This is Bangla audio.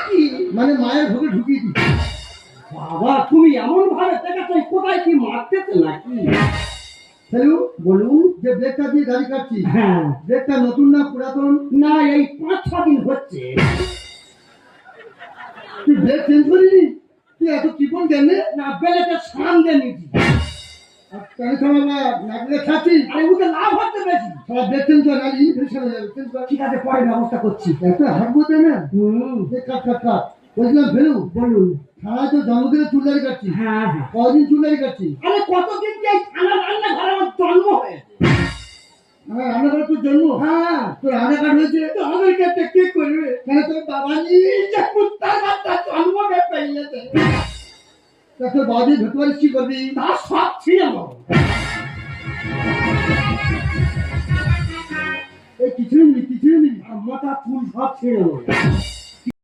কি মানে মায়ের ভোগে ঢুকিয়ে দিই। বাবা তুমি এমন ভাবে দেখাচ্ছ কোথায় কি মারতেছে নাকি? হ্যালো, বলুন। যে ব্রেকটা দিয়ে গাড়ি কাটছি, হ্যাঁ ব্রেকটা নতুন না পুরাতন? না এই 5-6 দিন হচ্ছে। তুই ব্রেক চেঞ্জ করিনি? তুই এত কিপন কেন? না বেলেতে সামনে নিচ্ছি। তাহলে সব আমরা নাকলে খাচ্ছি। আরে ওকে লাভ হচ্ছে বেশি। সব ব্রেক চেঞ্জ কর, নাহলে ইনফেকশন হয়ে যাবে। চেঞ্জ কর। ঠিক আছে পরে ব্যবস্থা করছি। এত হাঁটবো তাই না? কাট কাট কাট। বলছিলাম ফেলু, বলুন। থানায় তো জন্মদিনে চুল দাড়ি কাটছি। হ্যাঁ হ্যাঁ। কদিন চুল দাড়ি কাটছি? আরে কতদিন যে এই থানা রান্না ঘরে আমার জন্ম হয়েছে। আমার রান্নাঘরে তোর জন্ম? হ্যাঁ তোর আধার কার্ড হয়েছে? তো আমার কাছে কি করবে? কেন তোর বাবা নিজে কুত্তার বাচ্চা জন্ম পেয়েছে। তা তোর বাবা দিয়ে ধরতে পারিস কি করবি? তার সব ছিল। এই কিছুই নিবি, কিছুই নিবি। মাথা চুল সব ছিল।